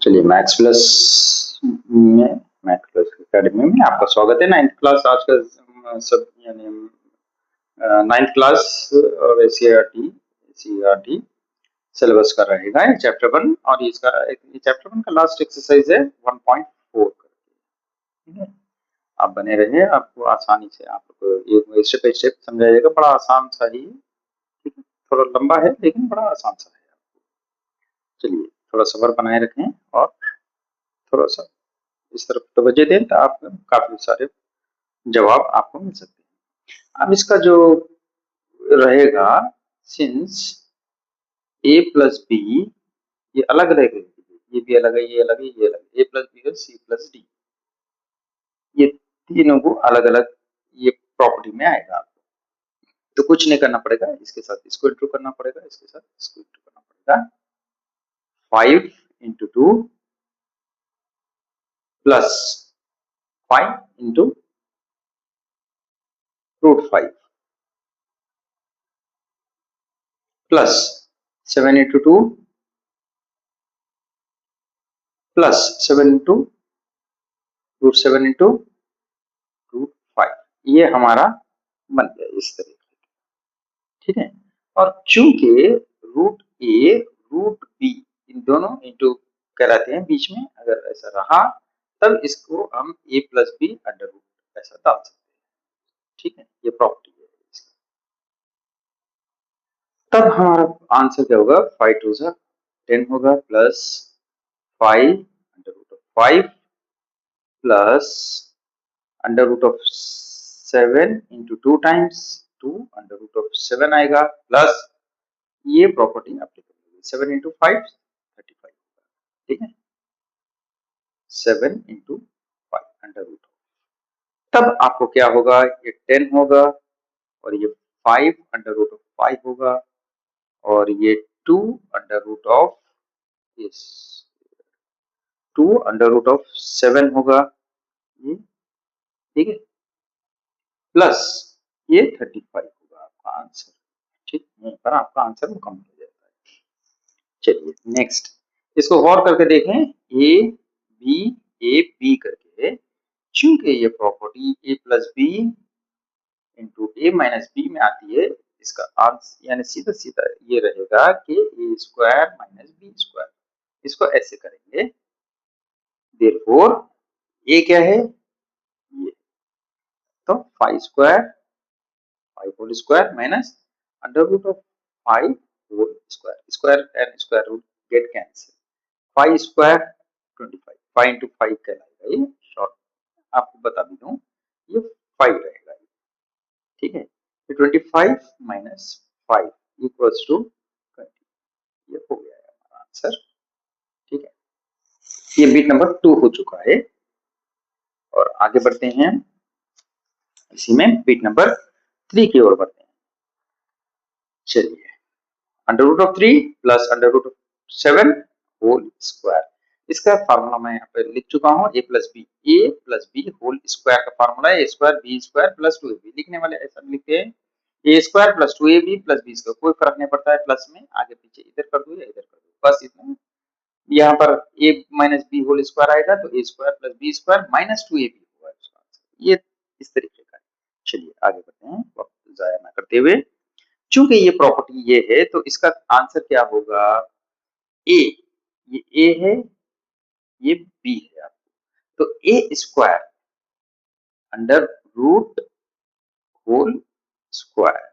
चलिए maths plus में math plus academy में आपका स्वागत है। 9th क्लास आज का सब यानी नाइन्थ क्लास और सीआरटी सिलेबस का रहेगा ये चैप्टर 1 और इसका चैप्टर 1 का लास्ट एक्सरसाइज है 1.4 ठीक है। आप बने रहिए, आपको आसानी से आपको एक स्टेप बाय स्टेप समझाइएगा। बड़ा आसान सा ही है, ठीक है। थोड़ा लंबा है लेकिन बड़ा आसान सा है। चलिए थोड़ा सब्र बनाए रखें और थोड़ा सा इस तरफ तवज्जो दें तो आप काफी सारे जवाब आपको मिल सकते हैं। अब इसका जो रहेगा, सिंस ए प्लस बी, ये अलग रहेगा, ये भी अलग है, ये अलग है, ये अलग है, ए प्लस बी और सी प्लस डी, ये तीनों को अलग अलग ये प्रॉपर्टी में आएगा। आपको तो कुछ नहीं करना पड़ेगा, इसके साथ इसको इंटू करना पड़ेगा, इसके साथ इसको इंटू करना पड़ेगा। 5 into 2 plus 5 into √5 plus 7 into 2 plus 7 into √7 into √5, ये हमारा बन गया इस तरीके, ठीक है। और चूंकि √a √b इन दोनों इंटू कराते हैं बीच में, अगर ऐसा रहा तब इसको हम a plus B under root ऐसा डाल सकते हैं, ठीक है। ये प्रॉपर्टी है इसकी। तब हमारा आंसर क्या होगा, 5 2 सा 10 होगा plus 5 under root of 5 plus under root of 7 into 2 times 2 under root of 7 आएगा प्लस ये प्रॉपर्टी एप्लीकेबल होगी 7 इंटू 5 35, ठीक है। 7 इंटू 5 अंडर रूट, तब आपको क्या होगा, ये 10 होगा और ये 5 अंडर रूट ऑफ 5 होगा और ये 2 under root of 2 under root of 7 होगा, ये ठीक है, प्लस ये 35 होगा आपका आंसर, ठीक। यहीं पर आपका आंसर मुकम्मल हो जाता है। चलिए नेक्स्ट, इसको गौर करके देखें, ए बी करके, चूंकि ये प्रॉपर्टी ए प्लस बी इंटू ए माइनस बी में आती है, इसका आंसर यानी सीधा सीधा ये रहेगा कि ए स्क्वायर माइनस बी स्क्वायर, इसको ऐसे करेंगे। देयरफॉर ए क्या है, ये तो 5 square 5 whole square minus under root of 5 whole square, square and square root get cancel, 5 square 25, 5 into 5 कहलाएगा ये शॉर्ट, आपको बता भी दूं ये 5 रहेगा, ठीक है। 25 माइनस 5 इक्वल्स टू 20, ये हो गया है हमारा आंसर, ठीक है। ये बीट नंबर 2 हो चुका है और आगे बढ़ते हैं, इसी में बीट नंबर 3 की ओर बढ़ते हैं। चलिए, under root of 3 plus under root of 7 whole square, इसका फार्मूला मैं यहाँ पे लिख चुका हूँ, a plus b whole square का फार्मूला है, a square B square plus 2ab, लिखने वाले ऐसा लिखते हैं a square plus 2ab plus B square, कोई फर्क नहीं पड़ता है, प्लस में आगे पीछे इधर कर दो या इधर कर दो, बस इतना। यहाँ पर a minus b whole square आएगा तो a square plus B square minus 2ab होगा इसका आंसर, ये इस तरीके का है। चलिए आगे बढ़ते हैं वक्त जाया ना करते हुए, चूंकि ये प्रॉपर्टी ये है तो इसका आंसर क्या होगा, ए, ये ए है ये बी है आपको, तो a square under root whole square,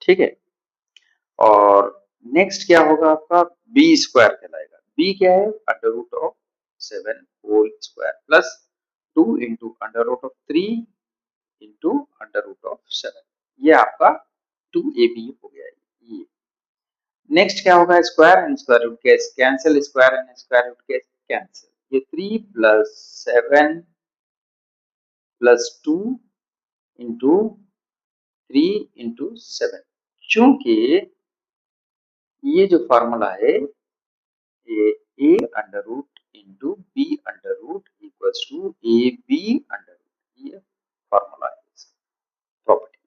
ठीक है। और नेक्स्ट क्या होगा आपका, बी स्क्वायर कहलाएगा, बी क्या है under root of 7 whole square plus 2 into under root of 3 into under root of 7, ये आपका 2ab हो गया ये। नेक्स्ट क्या होगा, square and square root cancel, square and square root cancel, ये 3 प्लस 7 प्लस 2 इंटू 3 इंटू 7, चूंकि ये जो फॉर्मूला है a under root into b under root equals to A b under root, ये फॉर्मूला है प्रॉपर्टी।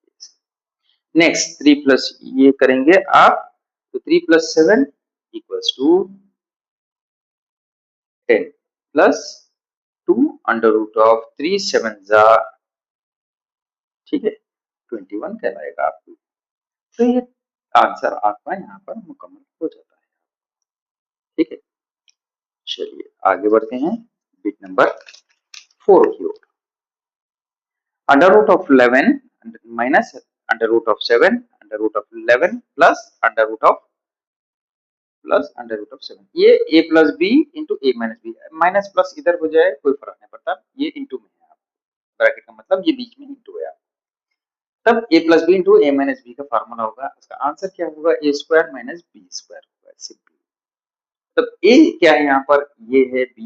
नेक्स्ट 3 प्लस ये करेंगे आप तो 3 plus 7 equals to 10 plus 2 under root of 3 7 जा, ठीक है, 21 कहलाएगा आपको। तो ये आंसर आपका यहाँ पर मुकम्मल हो जाता है। ठीक है, चलिए आगे बढ़ते हैं बिट नंबर 4 की ओर। Under root of 11 minus under root of 7 under root of 11 plus under root of 7, ये a plus B into A minus b, minus plus इधर हो जाए कोई फर्क नहीं पड़ता, ये इंटू में है, ब्रैकेट का मतलब ये बीच में इंटू है, तब a plus B into A minus B का फार्मूला होगा, इसका आंसर क्या होगा, A square minus B square होगा सिंपल। तब a क्या है यहाँ पर, ये है b,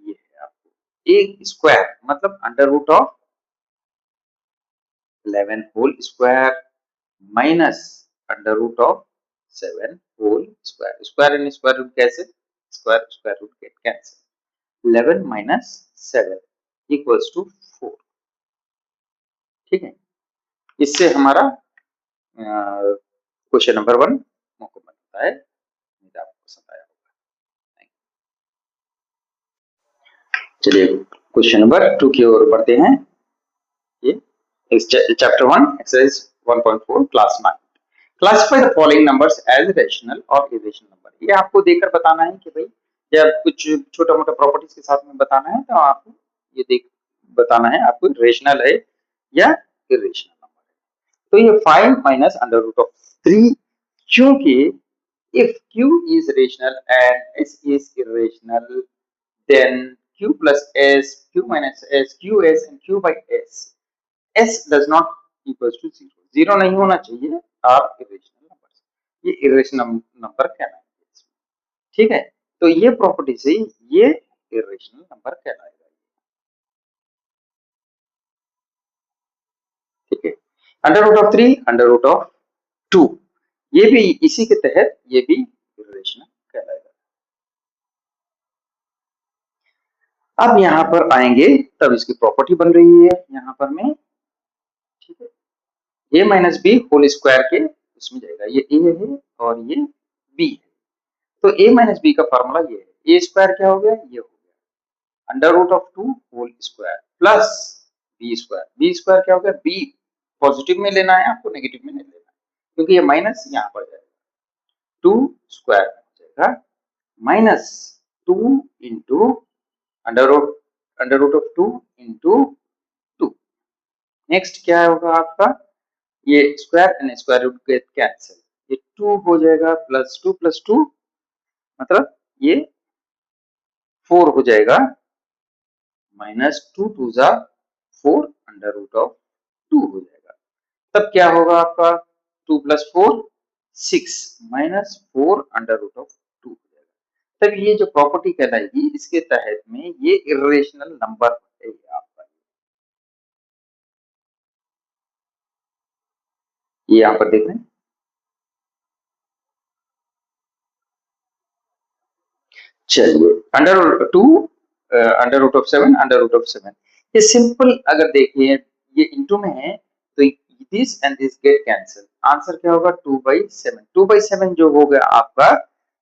ये है आपको a स्क्वायर मतलब under root of 11 whole square minus under root of 7 whole square, square and square root कैसे, square square root get cancel, 11 minus 7 equals to 4। ठीक है, इससे हमारा क्वेश्चन नंबर 1 मुकम्मल होता है। आपको पसंद आया होगा। चलिए क्वेश्चन नंबर 2 की ओर बढ़ते हैं। ये chapter 1 exercise 1.4 class 9, classify the following numbers as rational और इरेशनल नंबर। ये आपको देकर बताना है कि भाई जब कुछ छोटा मोटा प्रॉपर्टीज के साथ में बताना है तो आपको ये देख बताना है आपको रेशनल है या इरेशनल नंबर है। तो ये 5 माइनस अंडर रूट ऑफ 3, क्योंकि if q is rational and s is irrational, then q plus s, q minus s, qs and q by s does not equals to 0, 0 नहीं होना चाहिए are irrational number, ये irrational number कहलाएंगे। ठीक है, तो ये प्रॉपर्टी से ये इरेशनल नंबर कहलाएगा। ठीक है, under root of 3 under root of 2, ये भी इसी के तहत ये भी इरेशनल कहलाएगा। अब यहाँ पर आएंगे तब इसकी प्रॉपर्टी बन रही है यहाँ पर में। ठीक है, ए माइनस बी होल स्क्वायर के उसमें जाएगा, ये ए है और ये बी है, तो a माइनस बी का फॉर्मूला ये है, ए स्क्वायर क्या हो गया, ये हो गया under root of 2 whole square plus B square क्या हो गया, बी पॉजिटिव में लेना है आपको, नेगेटिव में नहीं लेना है, क्योंकि ये माइनस यहाँ पर जाएगा, 2 स्क्वायर हो जाएगा minus 2 into under root of 2 into 2। Next क्या होगा आपका, ये square and square root get cancel, ये 2 हो जाएगा प्लस 2 मतलब ये 4 हो जाएगा, माइनस 2 टू जा 4 अंडर रूट ऑफ 2 हो जाएगा। तब क्या होगा आपका 2 plus 4 6 minus 4 under root of 2 हो जाएगा। तब ये जो प्रॉपर्टी कहलाएगी इसके तहत में ये इरेशनल नंबर है आपका, ये यहाँ पर देख रहे हैं। चलिए under 2 under root of 7 under root of 7, ये सिंपल अगर देखिए ये इंटू में है तो this and this get cancel, answer क्या होगा 2/7, 2/7 जो हो गया आपका,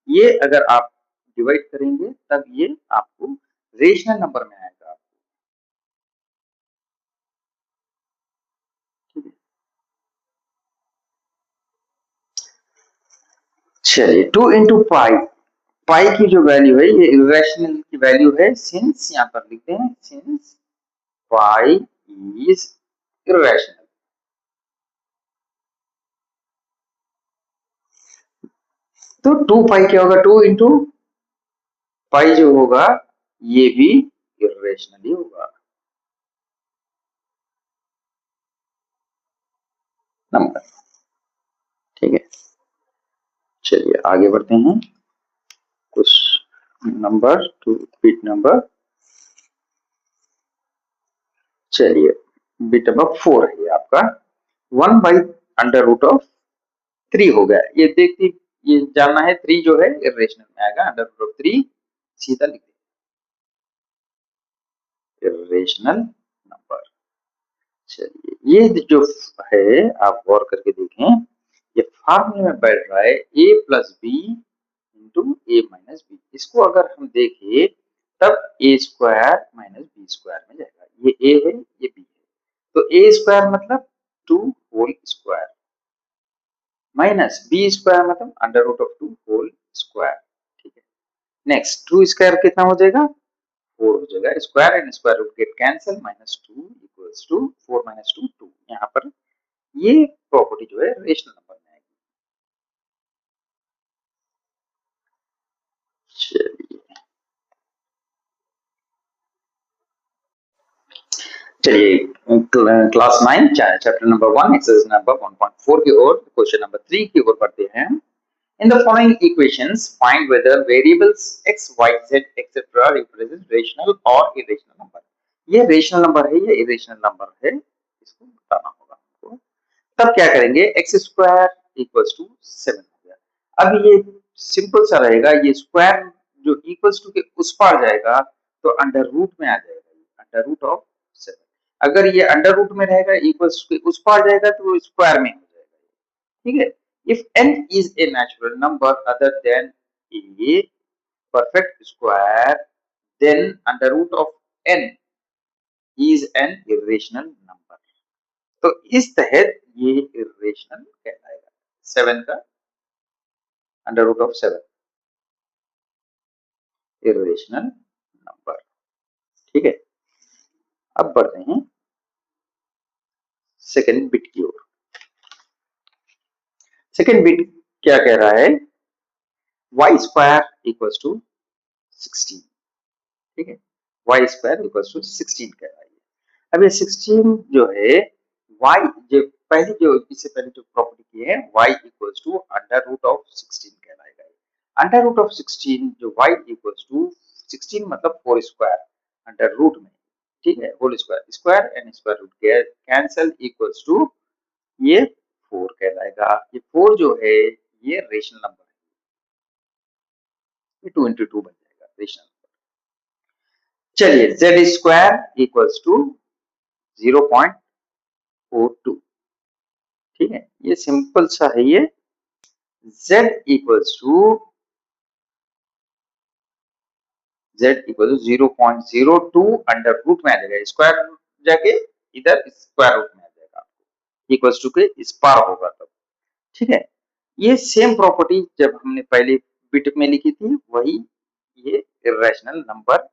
ये अगर आप डिवाइड करेंगे तब ये आपको रेशनल नंबर में आएगा। ठीक है, चलिए 2 इंटू पाई, पाई की जो वैल्यू है ये इरेशनल की वैल्यू है, सिंस यहाँ पर लिखते हैं सिंस पाई इज इरेशनल, तो 2 पाई क्या होगा, 2 इंटू पाई जो होगा ये भी इरेशनल ही होगा नंबर। ठीक है, चलिए आगे बढ़ते हैं कुछ नंबर टू बिट नंबर, चलिए बिट नंबर 4 है आपका 1 बाई अंडर रूट ऑफ 3 हो गया, ये देखिए ये जानना है 3 जो है इरेशनल में आएगा, अंडर रूट ऑफ 3 सीधा लिख इरेशनल नंबर। चलिए ये जो है आप गौर करके देखें, ये फार्मूले में बैठ रहा है a plus B into A minus B, इसको अगर हम देखें तब A square minus B square में जाएगा। ये ए है, ये बी है, तो ए स्क्वायर मतलब 2 whole square minus B square मतलब under root of 2 whole square. ठीक है, नेक्स्ट 2 स्क्वायर कितना हो जाएगा, 4 हो जाएगा। Square and square root get cancel, minus 2 equals to 4 minus 2 2। यहाँ पर ये प्रॉपर्टी जो है रेशनल नंबर में आएगी। चलिए class 9 chapter number 1 exercise number 1.4 की ओर क्वेश्चन नंबर 3 की ओर बढ़ते हैं। In the following equations, find whether variables x, y, z, etc. represent rational or irrational number. ये रेशनल नंबर है, ये इरेशनल नंबर है, इसको बताना होगा हमको। तब क्या करेंगे, एक्स स्क्वायर इक्वल्स टू 7 हो गया। अब ये सिंपल सा रहेगा, ये स्क्वायर जो इक्वल्स टू के उस पार जाएगा तो अंडर रूट में आ जाएगा, अंडर रूट ऑफ 7। अगर ये अंडर रूट में रहेगा, इक्वल्स टू के उस पार जाएगा तो वो स्क्वायर में हो जाएगा। ठीक है, if n is a natural number other than a perfect square, then under root of n is an irrational number। तो इस तहत ये irrational कहलाएगा। 7 का under root of 7 irrational number। ठीक है, अब बढ़ते हैं सेकेंड बिट की ओर। सेकेंड बिट क्या कह रहा है, y स्क्वायर इक्वल्स टू 16। ठीक है, y स्क्वायर इक्वल्स टू 16 कह रहा है। अब ये 16 जो है y जो पहले जो इससे पहले जो प्रॉपर्टी की है y equals to under root of 16 कहलाएगा। अंडर रूट ऑफ 16 जो y इक्वल्स टू 16 मतलब 4 स्क्वायर अंडर रूट में। ठीक है, whole square, square and square root cancel equals to ये 4 कहलाएगा। ये 4 जो है ये रेशनल नंबर है, ये 2 into 2 बन जाएगा रेशनल। चलिए z स्क्वायर इक्वल्स टू 0.42। ठीक है, ये सिंपल सा है। ये z equals to 0.02 under root में आ जाएगा, स्क्वायर जाके इधर स्क्वायर रूट में आ जाएगा, आपको इक्वल्स टू के इस पार होगा तब। ठीक है, ये सेम प्रॉपर्टी जब हमने पहले बिट में लिखी थी वही ये इरेशनल नंबर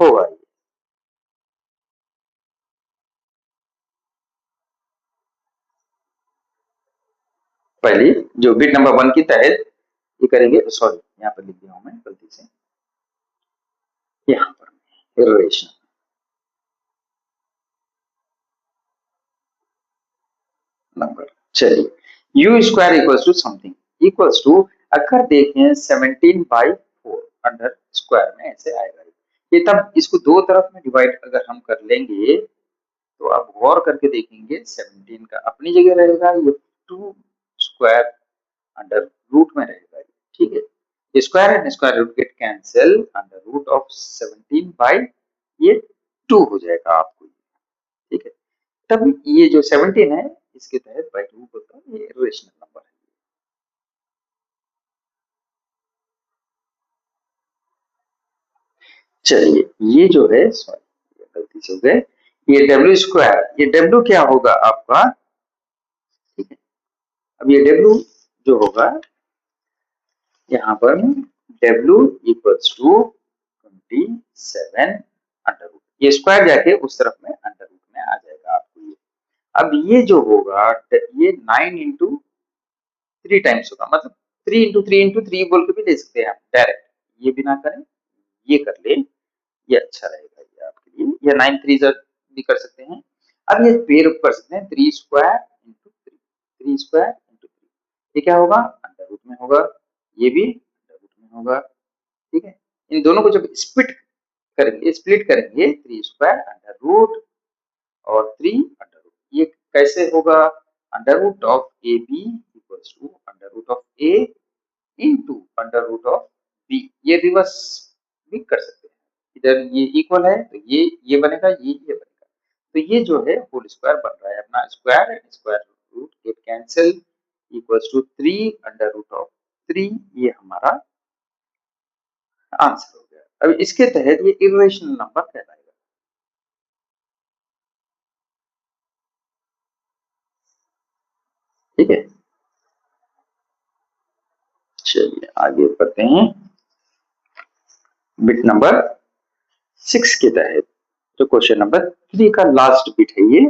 होगा। पहले जो बिट नंबर 1 की तहत ये करेंगे, सॉरी यहाँ पर लिख दिया हूं मैं गलती से, यहाँ पर इरेशनल नंबर। चलिए u square equals to something equals to, अगर देखें 17/4 अंडर स्क्वायर में ऐसे आएगा। ये तब इसको दो तरफ में डिवाइड अगर हम कर लेंगे तो आप गौर करके देखेंगे 17 का अपनी जगह रहेगा, ये 2 स्क्वायर अंडर रूट में रहेगा। ठीक है, square and square root get cancel, under root of 17 by ये 2 हो जाएगा आपको। ठीक है, तब ये जो 17 है इसके तहत बाई 2 होता है, ये रेशनल नंबर है। चलिए ये जो है, सॉरी गलती से हो गए, ये डब्ल्यू स्क्वायर, ये डब्ल्यू क्या होगा आपका। ठीक है, अब ये डब्ल्यू जो होगा यहाँ पर W equals to 27 under root, ये स्क्वायर जाके उस तरफ में अंडर रूट में आ जाएगा आपको। ये अब ये जो होगा ये 9 इंटू 3 टाइम्स होगा, मतलब 3 इंटू 3 इंटू 3 बोल के भी ले सकते हैं आप डायरेक्ट, ये भी ना करें ये कर ले, ये अच्छा रहेगा ये आपके लिए, या 9 3 भी कर सकते हैं। अब ये पेयर कर सकते हैं 3 स्क्वायर इंटू 3, 3 स्क्वायर इंटू 3, ये क्या होगा अंडर रूट में होगा, ये भी अंडर रूट में होगा। ठीक है, इन दोनों को जब स्प्लिट करेंगे 3 स्क्वायर अंडर रूट और 3 अंडर रूट, ये कैसे होगा, under root of A B equals to under root of A into under root of B. ये रिवर्स भी कर सकते हैं, इधर ये इक्वल है तो ये बनेगा, ये बनेगा, तो ये जो है होल स्क्वायर बन रहा है अपना, square square root get cancel equals to 3 under root of 3, ये हमारा आंसर हो गया। अब इसके तहत ये इरेशनल नंबर कहलाएगा। ठीक है, चलिए आगे बढ़ते हैं। बिट नंबर 6 के तहत जो क्वेश्चन नंबर 3 का लास्ट बिट है, ये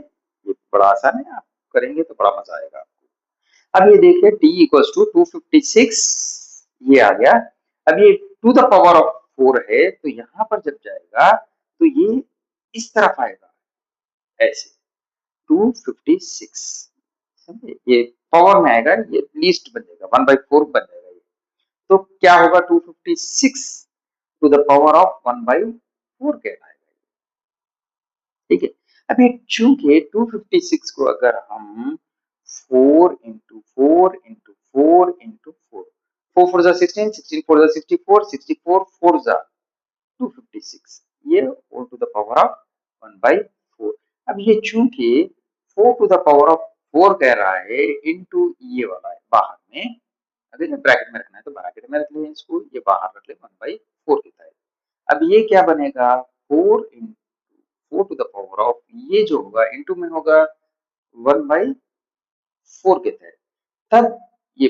बड़ा आसान है, आप करेंगे तो बड़ा मजा आएगा आपको। अब ये देखिए t इक्वल टू 256 ये आ गया। अब ये टू द पावर ऑफ 4 है, तो यहाँ पर जब जाएगा तो ये इस तरफ आएगा, ऐसे 256 समझे, ये पावर में आएगा, ये लीस्ट बन जाएगा, 1/4 बन जाएगा ये। तो क्या होगा, 256 टू द पावर ऑफ 1/4 कहलाएगा। ठीक है, अब ये चूंकि 256 को अगर हम 4 इंटू 4 इंटू 4 इंटू 4, 4 4 जा 16, 16 4 जा 64, 64 4 जा 256, ये 4 टू द पावर ऑफ 1/4। अब ये चूंकि 4 टू द पावर ऑफ 4 कह रहा है इंटू ये वाला है बाहर में, अगर ये ब्रैकेट में रखना है तो ब्रैकेट में रख ले इसको, ये बाहर रख ले 1/4 देता है। अब ये क्या बनेगा, 4 into 4 to the power of, ये जो होगा इंटू में होगा 1/4 के तहत, तब ये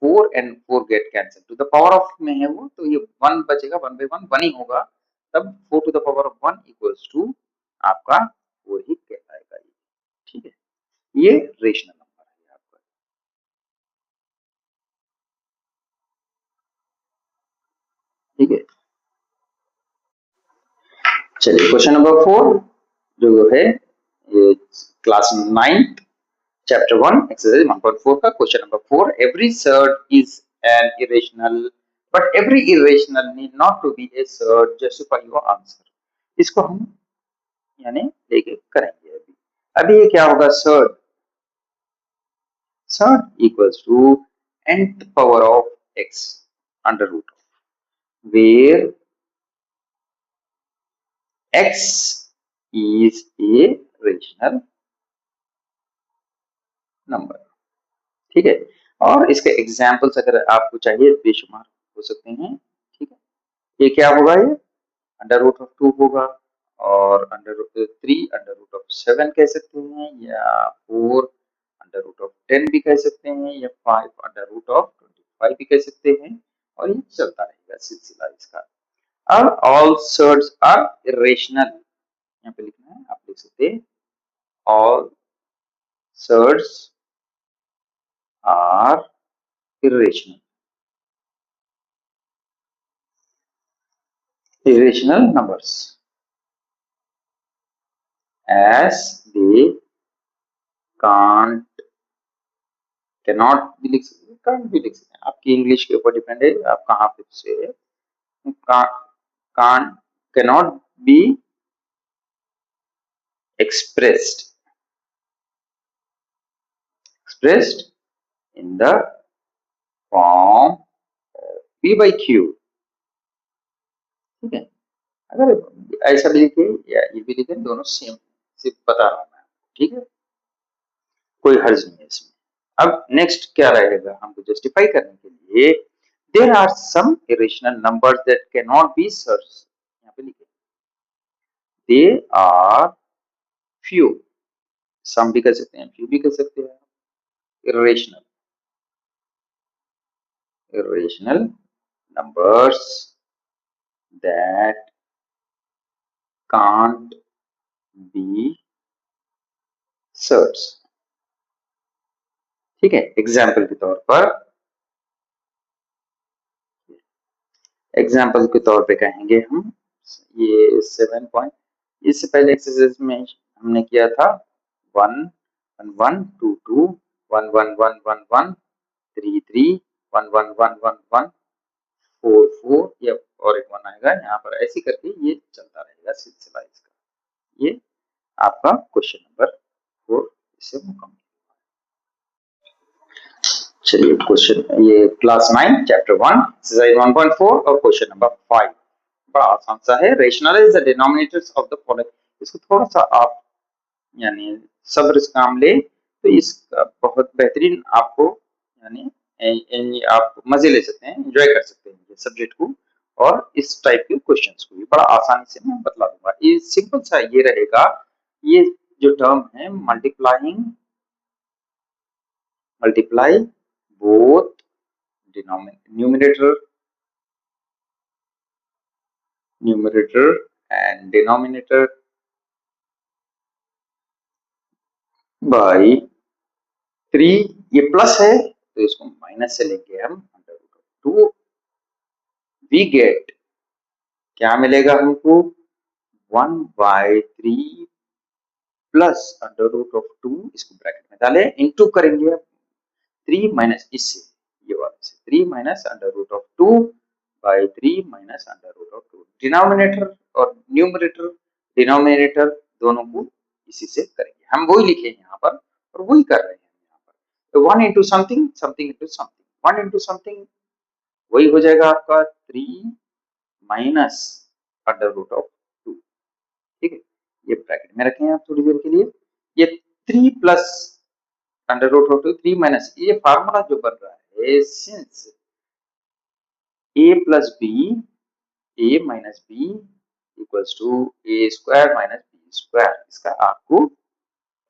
4 and 4 get cancel, to the power of में है वो, तो ये 1 बचेगा, 1/1 1 ही होगा, तब 4 to the power of 1 equals to आपका 4 ही कहलाएगा ये। ठीक है, ये रेशनल नंबर है आपका। ठीक है, चलिए क्वेश्चन नंबर 4 जो है ये क्लास 9th चैप्टर 1 एक्सरसाइज 1.4 का question number 4, every surd is an irrational but every irrational need not to be a surd justify your answer. इसको हम यानी लेके करेंगे अभी। अभी ये क्या होगा, surd, surd equals to nth power of x under root of where x is a rational number. ठीक है, और इसके एग्जाम्पल्स अगर आपको चाहिए बेशुमार हो सकते हैं। ठीक है, ये क्या होगा, ये अंडर रूट ऑफ 2 होगा, और under root 3 under root of 7 कह सकते हैं, या 4 अंडर रूट ऑफ 10 भी कह सकते हैं, या 5 अंडर रूट ऑफ 25 भी कह सकते हैं, और ये चलता रहेगा सिलसिला इसका। अब ऑल सर्ड्स आर इरेशनल, यहाँ पे लिखना है, आप लिख सकते हैं all surds are irrational, irrational numbers as they can't, cannot भी लिख सकते हैं, can't भी लिख सकते हैं, आपकी इंग्लिश के ऊपर डिपेंड है आप कहाँ पे से can't, cannot be expressed in the form p by q। ठीक है, अगर ऐसा भी लिखे या ये भी लिखे, दोनों सेम, सिर्फ बता रहा हूं मैं। ठीक है, कोई हर्ज नहीं है इसमें। अब नेक्स्ट क्या रहेगा, हमको जस्टिफाई करने के लिए, there are some irrational numbers that can not be surds, यहाँ पे लिखे दे आर फ्यू, सम भी कह सकते हैं, फ्यू भी कह सकते हैं, irrational, irrational numbers that can't be searched। ठीक है, एग्जाम्पल के तौर पर, एग्जाम्पल के तौर पे कहेंगे हम, ये 7 पॉइंट, इससे पहले एक्सरसाइज में हमने किया था 1 1 1 2 2 1 1 1 1 1 3 3 1 1 1 1 1 4 4, या और एक 1 आएगा यहाँ पर, ऐसे करके ये चलता रहेगा सिलसिला इसका। ये आपका क्वेश्चन नंबर 4 इससे मुकम्मल। चलिए क्वेश्चन, ये क्लास 9 चैप्टर 1 एक्सरसाइज 1.4 और क्वेश्चन नंबर 5 बड़ा आसान सा है, rationalise the denominators of the following. इसको थोड़ा सा आप यानी सब्र से काम ले तो इसका बहुत बेहतरीन आपको यानी आप मजे ले सकते हैं, एंजॉय कर सकते हैं ये सब्जेक्ट को, और इस टाइप के क्वेश्चंस को भी बड़ा आसानी से मैं बतला दूंगा। ये सिंपल सा ये रहेगा, ये जो टर्म है multiply both numerator and denominator by 3, ये प्लस है तो इसको माइनस से लेंगे हम, under root of 2, we get क्या मिलेगा हमको 1/3 प्लस अंडर रूट ऑफ 2, इसको ब्रैकेट में डाले, इंटू करेंगे 3 माइनस इससे, ये वाला से 3 minus under root of 2/3 minus under root of 2, denominator और डिनोमिनेटर दोनों को इसी से करेंगे, हम वही लिखे यहाँ पर और वही कर रहे हैं यहाँ पर। तो 1 into something, something into something, 1 into something वही हो जाएगा आपका 3 माइनस अंडर रूट ऑफ 2, ठीक है, ये ब्रैकेट में रखें आप थोड़ी देर के लिए। ये 3 plus under root of 2, 3 minus, ये फार्मूला जो बन रहा है since a plus B, a minus B equals to A square minus B square, इसका आपको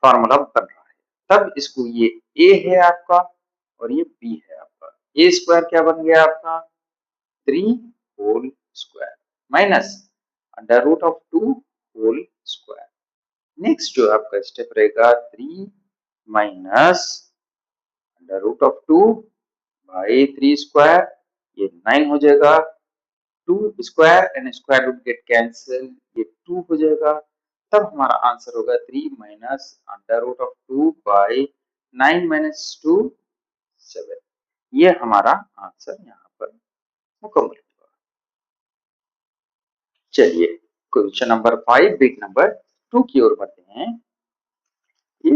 फार्मूला बन रहा है। तब इसको ये a है आपका और ये b है आपका, a स्क्वायर क्या बन गया आपका 3 whole square minus under root of 2 whole square. Next जो आपका स्टेप रहेगा 3 minus under root of 2 by 3 square, ये 9 हो जाएगा, 2 square and square root get cancel, ये 2 हो जाएगा। तब हमारा आंसर होगा 3 minus under root of 2 by 9 minus 2 7, ये हमारा आंसर यहाँ पर मुकम्मल हुआ। चलिए क्वेश्चन नंबर 5 बिट नंबर 2 की ओर बढ़ते हैं। ये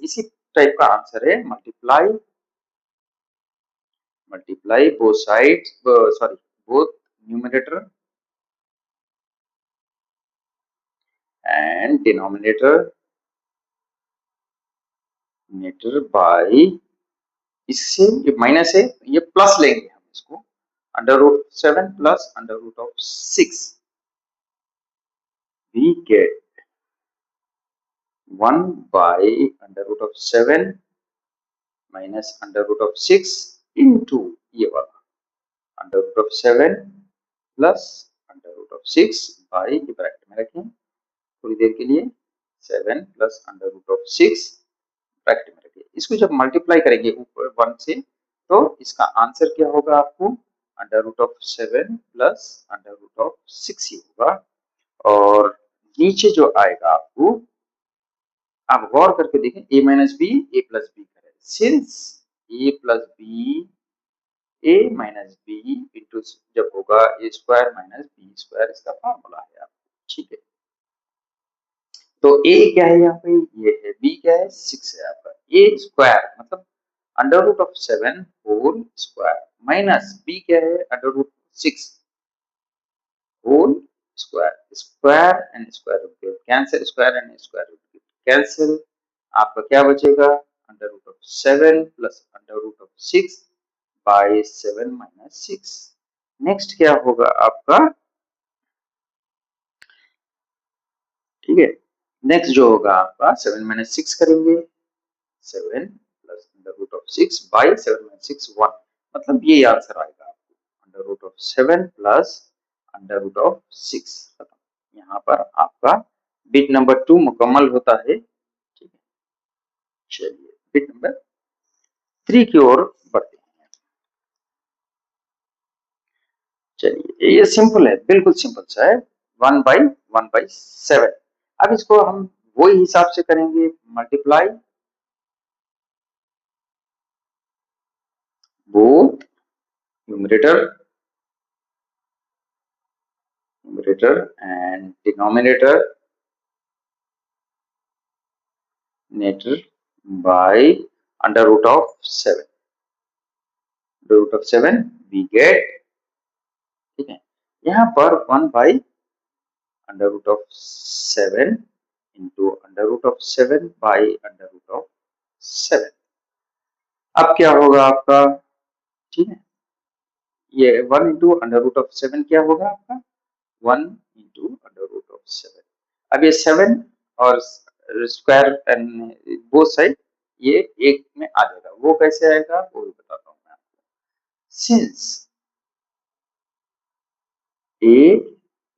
इसी टाइप का आंसर है, multiply both sides, sorry both numerator and denominator by, इससे ये माइनस है ये प्लस लेंगे हम इसको, under root 7 plus under root of 6, we get 1 by under root of 7 minus under root of 6 into ये वाला under root of 7 plus under root of 6 by, ये ब्रैकेट में रखें थोड़ी देर के लिए, 7 plus under root of 6 bracket में रखिए। इसको जब मल्टीप्लाई करेंगे ऊपर 1 से तो इसका आंसर क्या होगा आपको under root of 7 plus under root of 6 ही होगा। और नीचे जो आएगा आपको, आप गौर करके देखें, a minus B A plus B करें, since A plus B A minus B into जब होगा A square minus B square, इसका फॉर्मूला है आपको, ठीक है। तो a क्या है यहाँ पे, ये है, b क्या है 6 है आपका, a स्क्वायर मतलब under root of 7 whole square minus b क्या है under root 6 whole square, square and square root cancel, square and square root cancel, आपका क्या बचेगा under root of 7 plus under root of 6 by 7 minus 6। Next क्या होगा आपका, ठीक है, नेक्स्ट जो होगा आपका 7 माइनस 6 करेंगे, 7 plus under root of 6 by 7 minus 6 1, मतलब ये आंसर आएगा आपको under root of 7 plus under root of 6 खत्म। यहाँ पर आपका बिट नंबर 2 मुकम्मल होता है, ठीक है। चलिए बिट नंबर 3 की ओर बढ़ते हैं। चलिए ये सिंपल है, बिल्कुल सिंपल सा है, 1/7। अब इसको हम वही हिसाब से करेंगे, multiply both numerator and denominator by under root of 7, under root of 7 we get, ठीक है, यहाँ पर 1 by under root of 7 into under root of 7 by under root of 7, अब क्या होगा आपका, ठीक है, ये 1 इंटू अंडर रूट ऑफ 7 क्या होगा आपका 1 इंटू अंडर रूट ऑफ 7। अब ये 7 और स्क्वायर बोथ साइड ये एक में आ जाएगा, वो कैसे आएगा वो भी बताता हूँ मैं आपको। Since a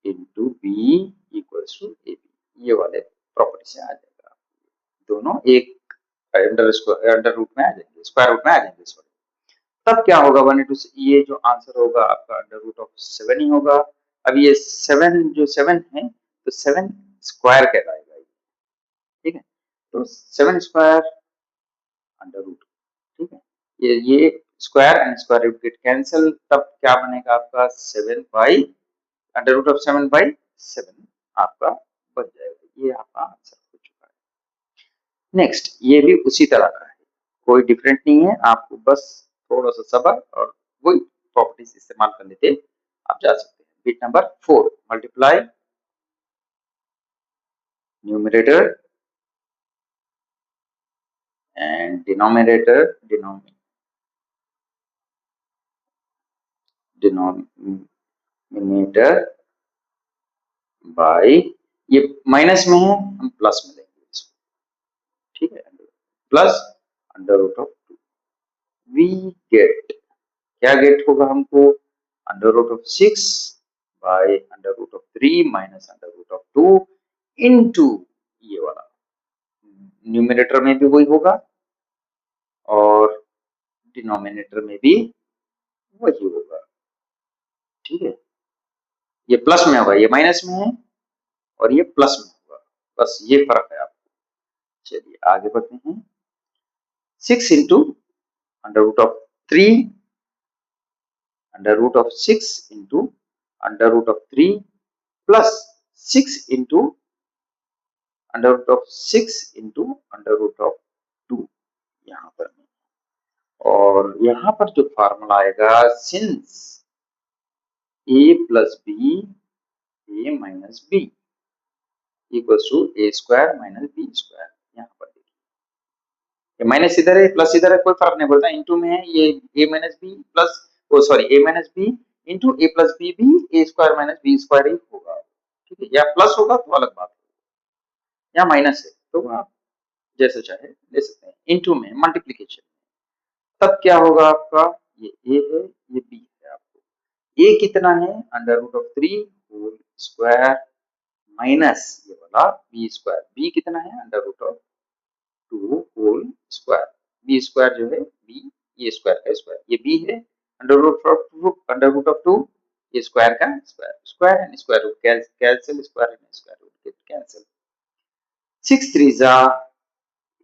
into B equals to A B, ये वाले प्रॉपर्टी से आ जाएगा, दोनों एक अंडर रूट में आ जाएंगे, स्क्वायर रूट में आ जाएंगे सॉरी। तब क्या होगा 1 इंटू, ये जो आंसर होगा आपका अंडर रूट ऑफ 7 ही होगा। अब ये 7 जो 7 है तो 7 स्क्वायर कहलाएगा ये, ठीक है। तो 7 स्क्वायर अंडर रूट, ठीक है। ये square and square root get cancel, तब क्या बनेगा आपका 7 by under root of 7 by 7 आपका बन जाएगा। ये आपका आंसर हो चुका है। नेक्स्ट ये भी उसी तरह का है, कोई डिफरेंट नहीं है, आपको बस थोड़ा सा सब्र और वही प्रॉपर्टीज इस्तेमाल कर लेते आप जा सकते हैं। Bit number 4 multiply numerator and denominator by, ये माइनस में है हम प्लस में लेंगे इसको, ठीक है। Plus under root of 2 we get, क्या गेट होगा हमको under root of 6 by under root of 3 minus under root of 2 into ये वाला न्यूमरेटर में भी वही होगा और डिनोमिनेटर में भी वही होगा, ठीक है। ये प्लस में होगा, ये माइनस में है और ये प्लस में होगा, बस ये फर्क है आपको। चलिए आगे बढ़ते हैं। 6 into under root of 3 under root of 6 into under root of 3 plus 6 into under root of 6 into under root of 2 यहाँ पर, और यहाँ पर जो फार्मूला आएगा since a plus B A minus B equals to A square minus B square. यहाँ पर देखिए माइनस इधर है प्लस इधर है, कोई फर्क नहीं पड़ता, इंटू में है ये a minus b plus oh sorry a minus B into a plus b भी a square minus B square ही होगा, ठीक है। या प्लस होगा तो अलग बात है, या माइनस है तो आप जैसे चाहे ले सकते हैं, इंटू में मल्टीप्लीकेशन, तब क्या होगा आपका ये ए है ये बी है। आपको ए कितना है under root of 3 whole square minus ये वाला बी स्क्वायर, बी कितना है under root of 2 whole square, B square जो है बी ये स्क्वायर का स्क्वायर, ये बी है अंडर रूट ऑफ 2 ये स्क्वायर का square, square and square root cancel, square and square root cancel. 6 3 जा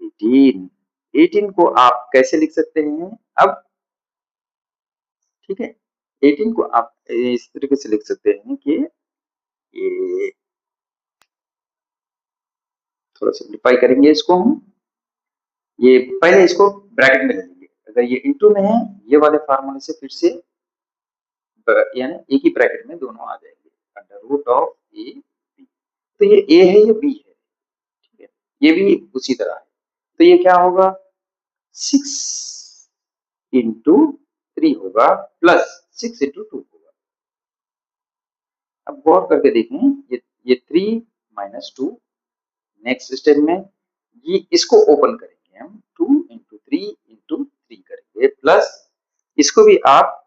18, 18 को आप कैसे लिख सकते हैं अब, ठीक है। 18 को आप इस तरीके से लिख सकते हैं कि ये थोड़ा सिंप्लीफाई करेंगे इसको हम, ये पहले इसको ब्रैकेट में ले लेंगे, अगर ये इंटू में है ये वाले फार्मूले से फिर से यानी एक ही ब्रैकेट में दोनों आ जाएंगे, under root of A B, तो ये ए है ये बी है, ठीक है। ये भी उसी तरह है, तो ये क्या होगा 6 इंटू 3 होगा प्लस 6 इंटू 2 होगा। अब गौर करके देखें, ये 3 माइनस 2, नेक्स्ट स्टेप में ये इसको ओपन करेंगे हम, 2 इंटू 3 इंटू 3 करेंगे प्लस इसको भी आप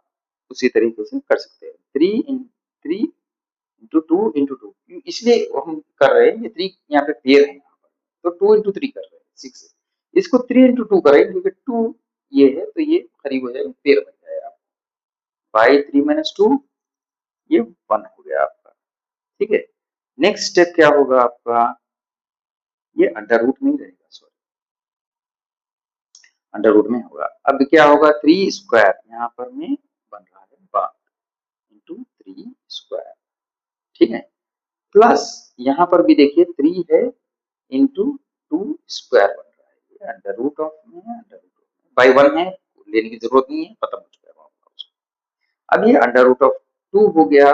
उसी तरीके से कर सकते हैं, 3 इंटू 2 इंटू 2, इसलिए हम कर रहे हैं ये 3 यहाँ पे पेयर है यहाँ पर, तो 2 इंटू 3 कर रहे हैं 6, इसको 3 इंटू 2 करेंगे क्योंकि 2 ये है तो ये करीब हो जाएगा पेयर बन जाएगा, बाई 3 माइनस 2 ये 1 हो गया आपका, ठीक है। नेक्स्ट स्टेप क्या होगा आपका, ये अंडर रूट में ही रहेगा, सॉरी अंडर रूट में होगा। अब क्या होगा 3 स्क्वायर यहाँ पर में बन रहा है बात इंटू 3 स्क्वायर, ठीक है, प्लस यहाँ पर भी देखिए 3 है इंटू 2 स्क्वायर बन रहा है, ये अंडर रूट ऑफ में है, अंडर रूट ऑफ बाई 1 है, लेने की जरूरत नहीं है, खत्म हो चुका है। अब ये अंडर रूट ऑफ 2 हो गया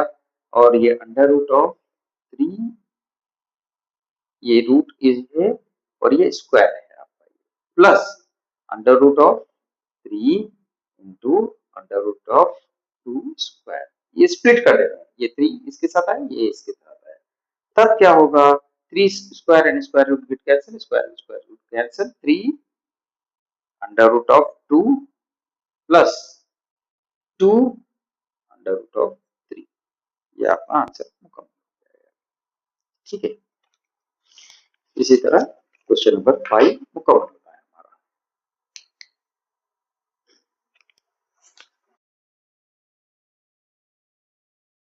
और ये अंडर रूट ऑफ 3, ये रूट इज है और ये स्क्वायर है आपका, plus under root of 3 into under root of 2 ये स्प्लिट कर देना है, ये 3 इसके साथ आए, ये इसके साथ आए, तब क्या होगा, 3 square and square root get cancel, square square root cancel, 3 under root of 2 plus 2 under root of 3, ये आपका आंसर मुकम्मल हो जाएगा। ठीक है, इसी तरह क्वेश्चन नंबर 5 मुकम्मल।